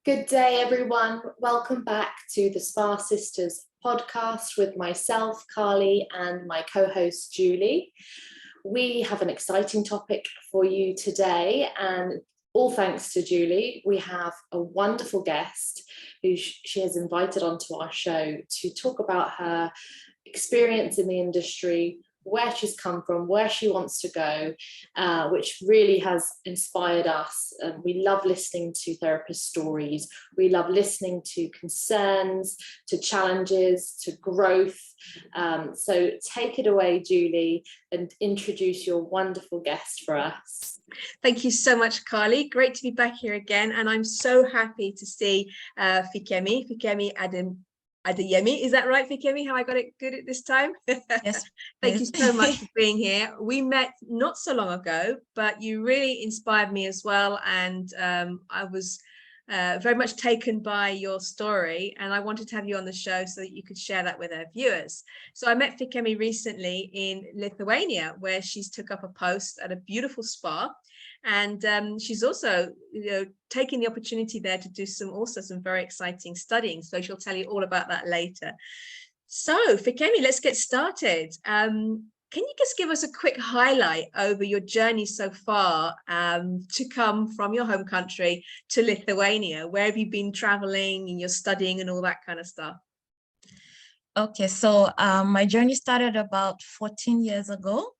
Good day, everyone. Welcome back to the Spa Sisters podcast with myself, Carly, and my co-host, Julie. We have an exciting topic for you today, and all thanks to Julie, we have a wonderful guest who she has invited onto our show to talk about her experience in the industry, where she's come from, where she wants to go, which really has inspired us. We love listening to therapist stories. We love listening to concerns, to challenges, to growth. So take it away, Julie, and introduce your wonderful guest for us. Thank you so much, Carly. Great to be back here again. And I'm so happy to see Fikemi Adeyemi. Is that right, Fikemi? How I got it good at this time? Yes. Thank you so much for being here. We met not so long ago, but you really inspired me as well. And I was very much taken by your story, and I wanted to have you on the show so that you could share that with our viewers. So I met Fikemi recently in Lithuania, where she's took up a post at a beautiful spa. And she's also, taking the opportunity there to do some very exciting studying. So she'll tell you all about that later. So Fikemi, let's get started. Can you just give us a quick highlight over your journey so far to come from your home country to Lithuania? Where have you been traveling and you're studying and all that kind of stuff? Okay, so my journey started about 14 years ago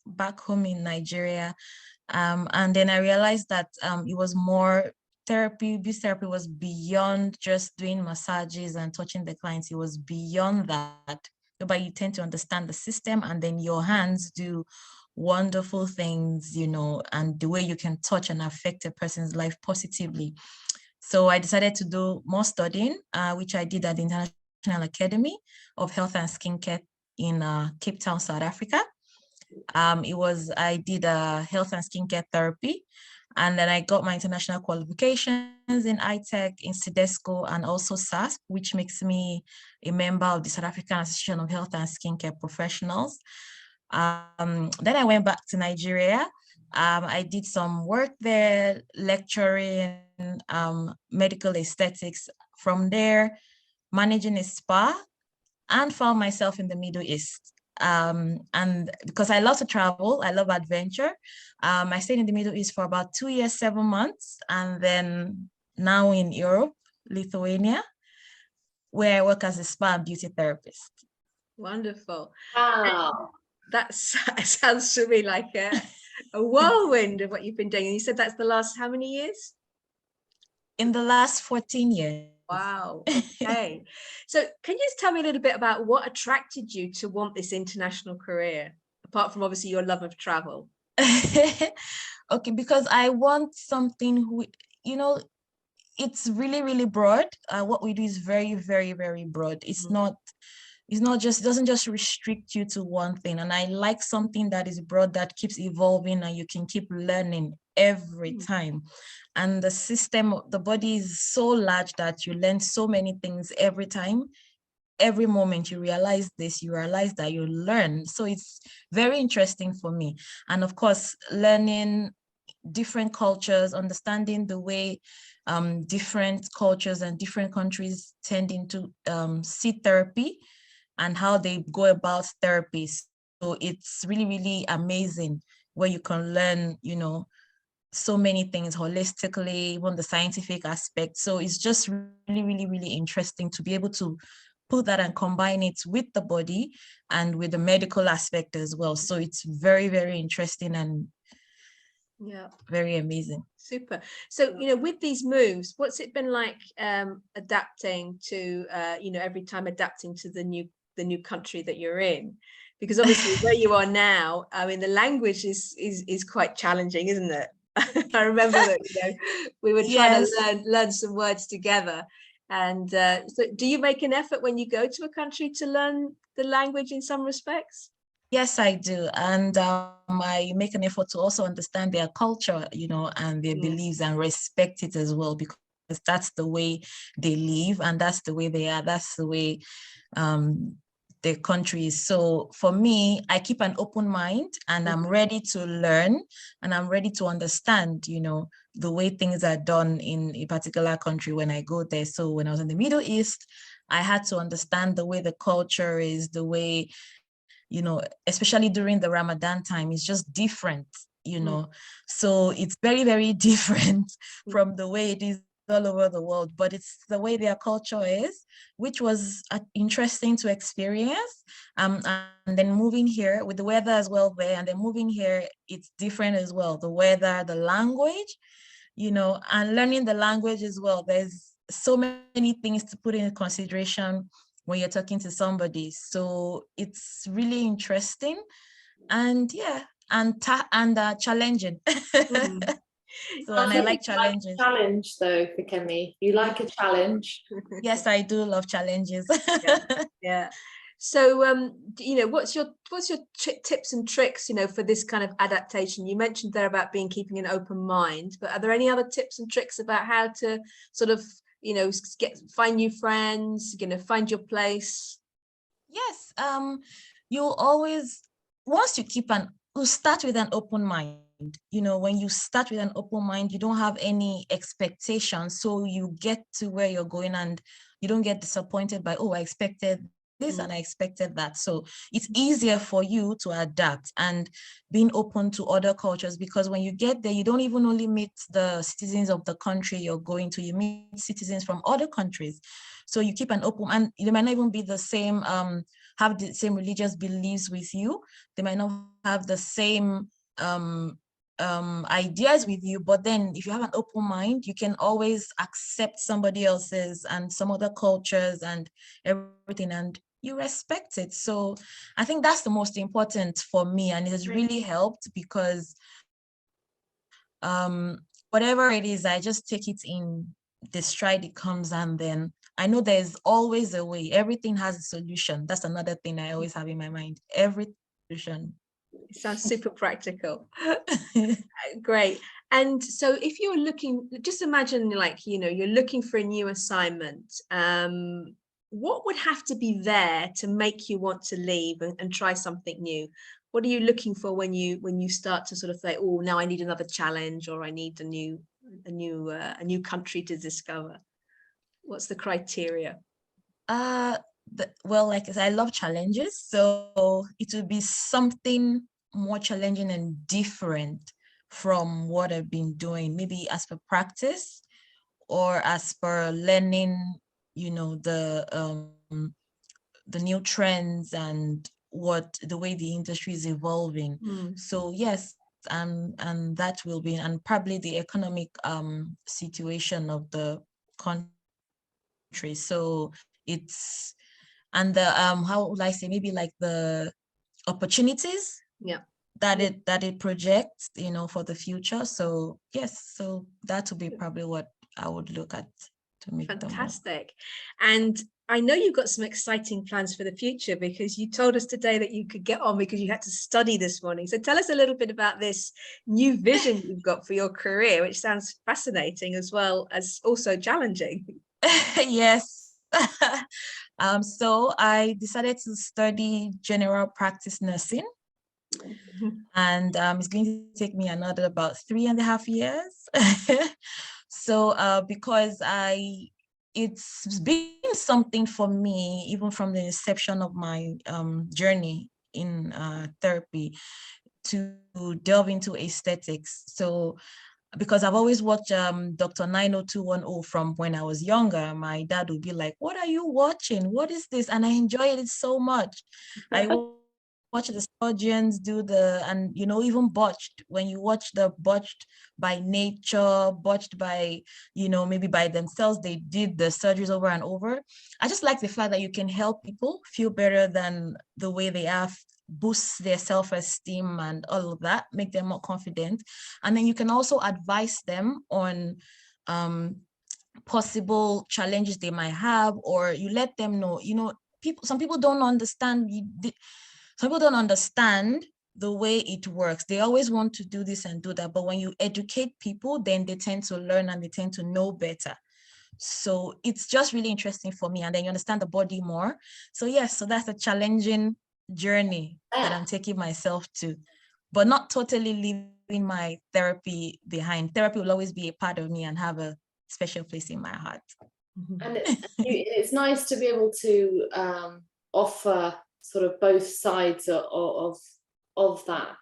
back home in Nigeria. And then I realized that it was more therapy. This therapy was beyond just doing massages and touching the clients. It was beyond that. But you tend to understand the system, and then your hands do wonderful things, and the way you can touch and affect a person's life positively. So I decided to do more studying, which I did at the International Academy of Health and Skincare in Cape Town, South Africa. I did a health and skincare therapy, and then I got my international qualifications in ITEC, in CIDESCO, and also SAAHSP, which makes me a member of the South African Association of Health and Skincare Professionals. Then I went back to Nigeria. I did some work there, lecturing, medical aesthetics. From there, managing a spa, and found myself in the Middle East. And because I love to travel, I love adventure. I stayed in the Middle East for about 2 years, 7 months, and then now in Europe, Lithuania, where I work as a spa and beauty therapist. Wonderful. Wow. That sounds to me like a whirlwind of what you've been doing. And you said that's the last how many years? In the last 14 years. Wow. Okay. So can you just tell me a little bit about what attracted you to want this international career, apart from obviously your love of travel? Okay, because I want something it's really, really broad. What we do is very, very, very broad. It doesn't just restrict you to one thing. And I like something that is broad, that keeps evolving, and you can keep learning every time. And the system, the body is so large that you learn so many things every time. Every moment you realize this, you realize that you learn. So it's very interesting for me. And of course, learning different cultures, understanding the way different cultures and different countries tending to see therapy and how they go about therapy. So it's really, really amazing where you can learn, so many things holistically, even the scientific aspect. So it's just really, really, really interesting to be able to put that and combine it with the body and with the medical aspect as well. So it's very, very interesting and very amazing. Super. So, with these moves, what's it been like adapting to, every time adapting to the new country that you're in? Because obviously where you are now, I mean, the language is quite challenging, isn't it? I remember that, we were trying to learn some words together. And so do you make an effort when you go to a country to learn the language in some respects? Yes, I do. And I make an effort to also understand their culture, and their beliefs, and respect it as well, because that's the way they live and that's the way they are. That's the way the countries. So for me, I keep an open mind, and I'm ready to learn, and I'm ready to understand, the way things are done in a particular country when I go there. So when I was in the Middle East, I had to understand the way the culture is, the way, especially during the Ramadan time, it's just different, So it's very, very different from the way it is all over the world, but it's the way their culture is, which was interesting to experience. And then moving here with the weather as well there, and then moving here, it's different as well. The weather, the language, and learning the language as well. There's so many things to put in consideration when you're talking to somebody. So it's really interesting, and challenging. So, and I like challenges. Challenge though, Fikemi. You like a challenge? Yes, I do love challenges. Yeah. So, what's your tips and tricks, for this kind of adaptation? You mentioned there about keeping an open mind, but are there any other tips and tricks about how to sort of, find new friends, find your place? Yes. You'll always, once you start with an open mind. When you start with an open mind, you don't have any expectations. So you get to where you're going, and you don't get disappointed by, I expected this and I expected that. So it's easier for you to adapt and being open to other cultures, because when you get there, you don't even only meet the citizens of the country you're going to, you meet citizens from other countries. So you keep an open, and they might not even be the same, have the same religious beliefs with you. They might not have the same ideas with you, but then if you have an open mind, you can always accept somebody else's and some other cultures and everything, and you respect it. So I think that's the most important for me, and it has really helped, because whatever it is, I just take it in the stride it comes, and then I know there's always a way. Everything has a solution. That's another thing I always have in my mind. Every solution. It sounds super practical. Great. And so if you're looking, just imagine you're looking for a new assignment. What would have to be there to make you want to leave and try something new? What are you looking for when you start to sort of say, oh, now I need another challenge, or I need a new country to discover? What's the criteria? Well, like I said, I love challenges, so it would be something more challenging and different from what I've been doing, maybe as per practice or as per learning, the new trends and the way the industry is evolving. So yes, and that will be, and probably the economic situation of the country. So it's, and the how would I say, maybe like the opportunities that it projects, for the future. So yes, so that would be probably what I would look at to make fantastic. And I know you've got some exciting plans for the future, because you told us today that you could get on because you had to study this morning. So tell us a little bit about this new vision you've got for your career, which sounds fascinating as well as also challenging. Yes. So I decided to study general practice nursing, and it's going to take me another about 3.5 years. So because it's been something for me, even from the inception of my journey in therapy, to delve into aesthetics. So because I've always watched Dr. 90210 from when I was younger. My dad would be like, what are you watching? What is this? And I enjoyed it so much. I watch the surgeons do and even botched, when you watch the botched by nature, botched by, maybe by themselves, they did the surgeries over and over. I just like the fact that you can help people feel better than the way they are, boost their self-esteem and all of that, make them more confident. And then you can also advise them on possible challenges they might have, or you let them know, some people don't understand. Some people don't understand the way it works. They always want to do this and do that. But when you educate people, then they tend to learn and they tend to know better. So it's just really interesting for me. And then you understand the body more. So yes, so that's a challenging journey that I'm taking myself to, but not totally leaving my therapy behind. Therapy will always be a part of me and have a special place in my heart. And it's nice to be able to offer sort of both sides of that,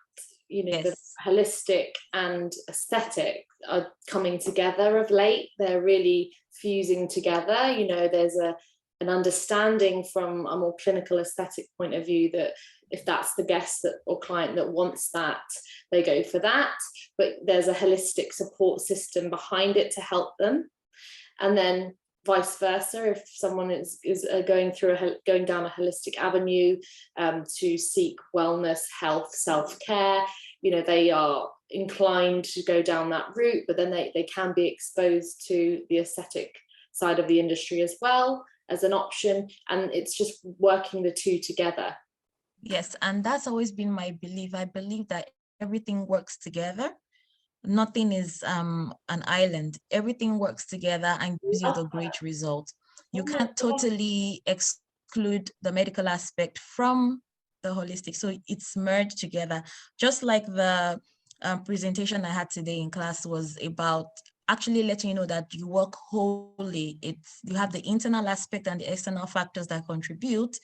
you know, the holistic and aesthetic are coming together of late. They're really fusing together. You know, there's an understanding from a more clinical aesthetic point of view that if that's the guest that or client that wants that, they go for that. But there's a holistic support system behind it to help them. And then vice versa, if someone is going down a holistic avenue to seek wellness, health, self-care, you know, they are inclined to go down that route, but then they can be exposed to the aesthetic side of the industry as well as an option, and it's just working the two together. Yes, and that's always been my belief. I believe that everything works together. Nothing is an island. Everything works together and gives you the great result. You can't totally exclude the medical aspect from the holistic. So it's merged together. Just like the presentation I had today in class was about actually letting you know that you work wholly. You have the internal aspect and the external factors that contribute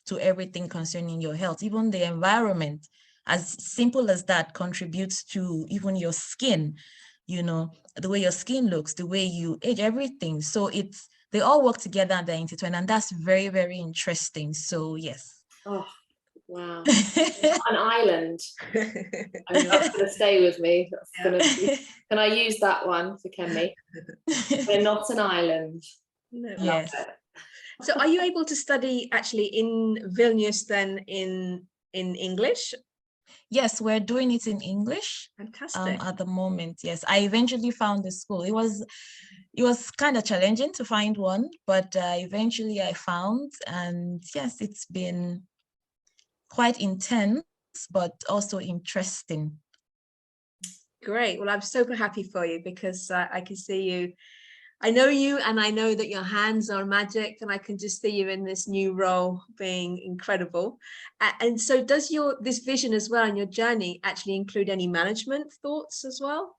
to everything concerning your health. Even the environment, as simple as that, contributes to even your skin, you know, the way your skin looks, the way you age, everything. So they all work together and they're intertwined, and that's very, very interesting. So yes. Oh, wow. An island. I mean, that's going to stay with me. Can I use that one for Fikemi? We're not an island. No. Yes. So are you able to study actually in Vilnius then in English? Yes, we're doing it in English. Fantastic. At the moment. Yes, I eventually found a school. It was kind of challenging to find one, but eventually I found, and yes, it's been quite intense, but also interesting. Great. Well, I'm super happy for you because I can see you. I know you, and I know that your hands are magic, and I can just see you in this new role being incredible. And so does this vision as well and your journey actually include any management thoughts as well?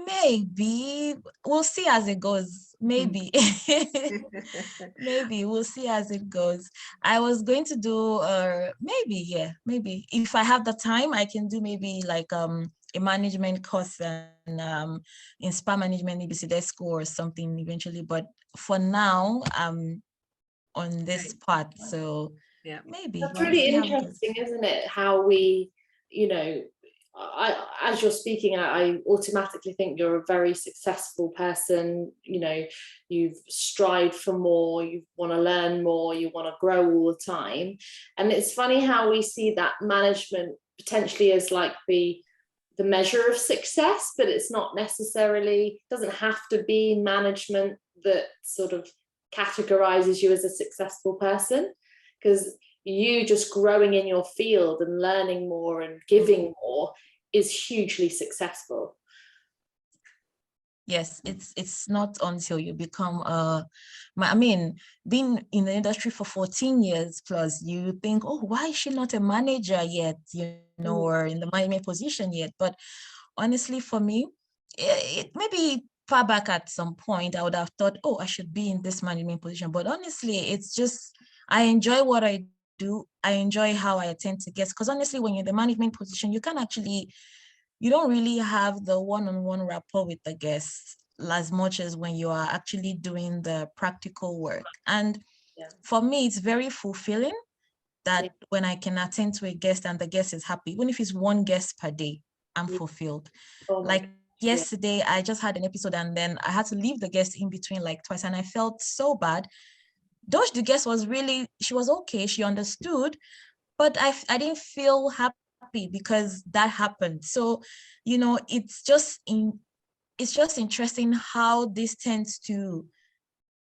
Maybe we'll see as it goes. Maybe maybe we'll see as it goes. I was going to do maybe if I have the time I can do maybe like a management course and in spa management, maybe CIDESCO or something eventually, but for now I'm on this part, so yeah, maybe that's really interesting, isn't it, how we, you know, as you're speaking, I automatically think you're a very successful person. You know, you've strived for more, you want to learn more, you want to grow all the time. And it's funny how we see that management potentially as like the measure of success, but it's not necessarily, doesn't have to be management that sort of categorizes you as a successful person, because you just growing in your field and learning more and giving more is hugely successful. Yes, it's not until you become I mean, being in the industry for 14 years plus, you think, oh, why is she not a manager yet, you know, or in the management position yet? But honestly, for me, it maybe far back at some point, I would have thought, oh, I should be in this management position. But honestly, it's just, I enjoy what I do. I enjoy how I attend to guests, because honestly, when you're in the management position, you don't really have the one-on-one rapport with the guests as much as when you are actually doing the practical work. And for me, it's very fulfilling that when I can attend to a guest and the guest is happy, even if it's one guest per day, I'm fulfilled. Like yesterday, I just had an episode and then I had to leave the guest in between like twice, and I felt so bad. Though the guest she was okay, she understood, but I didn't feel happy because that happened. So, you know, it's just interesting how this tends to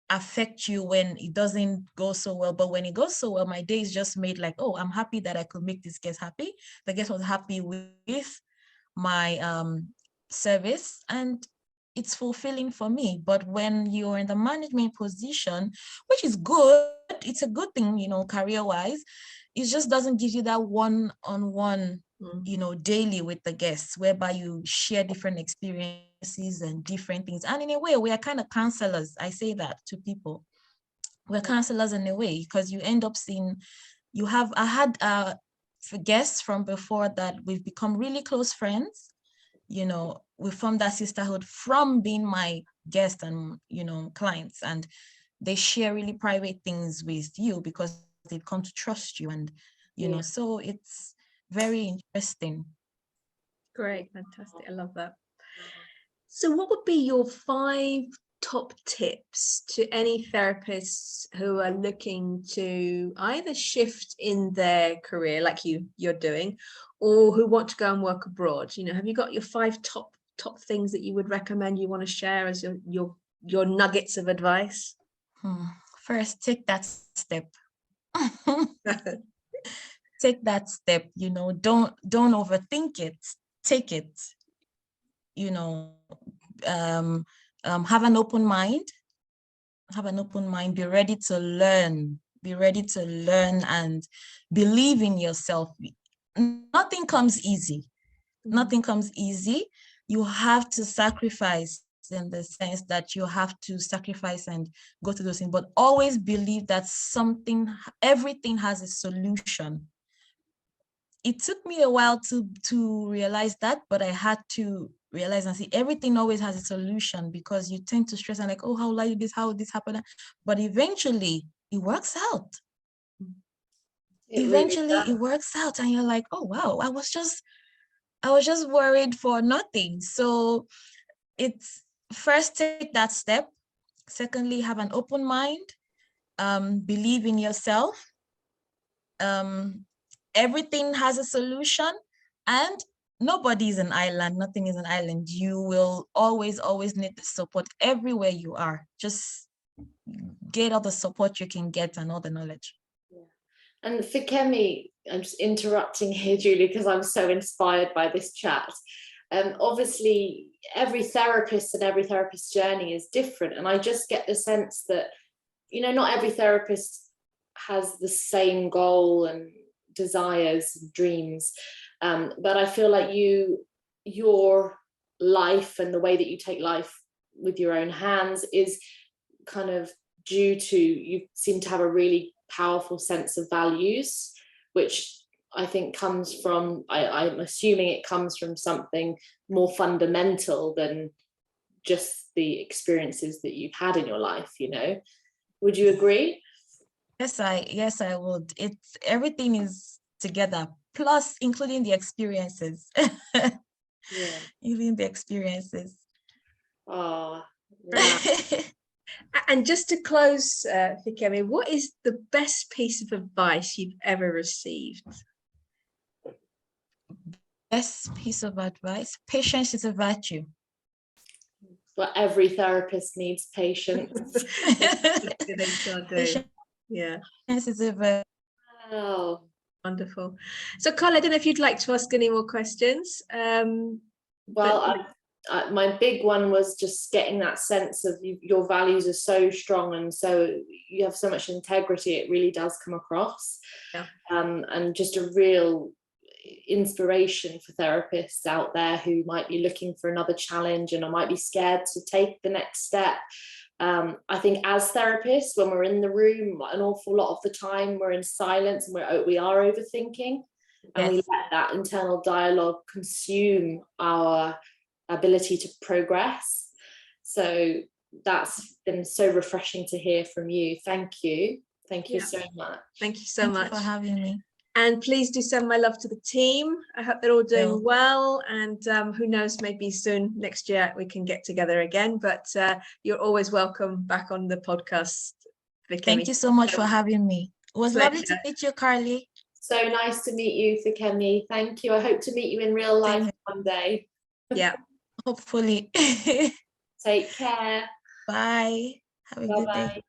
affect you when it doesn't go so well. But when it goes so well, my day is just made like, oh, I'm happy that I could make this guest happy. The guest was happy with my service, and it's fulfilling for me. But when you're in the management position, which is good, it's a good thing, you know, career-wise, it just doesn't give you that one-on-one, you know, daily with the guests, whereby you share different experiences and different things. And in a way, we are kind of counselors. I say that to people. We're counselors in a way, because you end up seeing, I had guests from before that we've become really close friends. You know, we formed that sisterhood from being my guests and, you know, clients, and they share really private things with you because they've come to trust you, and, you know, so it's very interesting. Great, fantastic. I love that. So what would be your 5 top tips to any therapists who are looking to either shift in their career like you're doing, or who want to go and work abroad? You know, have you got your 5 top things that you would recommend, you want to share as your nuggets of advice? First, take that step. Take that step, you know, don't overthink it. Take it, you know, have an open mind, be ready to learn, and believe in yourself. Nothing comes easy. You have to sacrifice, in the sense that you have to sacrifice and go through those things, but always believe that everything has a solution. It took me a while to realize that, but I had to realize and see everything always has a solution, because you tend to stress and like, oh, how will I do this? How will this happen? But eventually it works out. It works out, and you're like, oh wow, I was just worried for nothing. So it's first, take that step. Secondly, have an open mind, believe in yourself. Everything has a solution, and nobody is an island. Nothing is an island. You will always need the support everywhere you are. Just get all the support you can get and all the knowledge. And Fikemi, I'm just interrupting here, Julie, because I'm so inspired by this chat. Obviously, every therapist and every therapist's journey is different. And I just get the sense that, you know, not every therapist has the same goal and desires and dreams. But I feel like your life and the way that you take life with your own hands is kind of due to, you seem to have a really powerful sense of values, which I think comes from, I'm assuming it comes from something more fundamental than just the experiences that you've had in your life, you know. Would you agree? Yes, I would. It's everything is together, plus including the experiences. Yeah. Even the experiences. Oh, wow. And just to close, Fikemi, what is the best piece of advice you've ever received? Best piece of advice: patience is a virtue. Well, every therapist needs patience. They sure do. Yeah. Patience is a virtue. Oh, wonderful. So, Carl, I don't know if you'd like to ask any more questions. My big one was just getting that sense of your values are so strong, and so you have so much integrity. It really does come across. Yeah. And just a real inspiration for therapists out there who might be looking for another challenge and might be scared to take the next step. I think as therapists, when we're in the room, an awful lot of the time we're in silence and we are overthinking, and we let that internal dialogue consume our ability to progress. So that's been so refreshing to hear from you. Thank you so much. Thank you so much for having me. And please do send my love to the team. I hope they're all doing well, and who knows, maybe soon next year we can get together again, but you're always welcome back on the podcast, Fikemi. Thank you so much for having me. It was lovely to meet you, Carly. So nice to meet you, Fikemi. Thank you. I hope to meet you in real life one day. Yeah. Hopefully. Take care. Bye. Have a good day.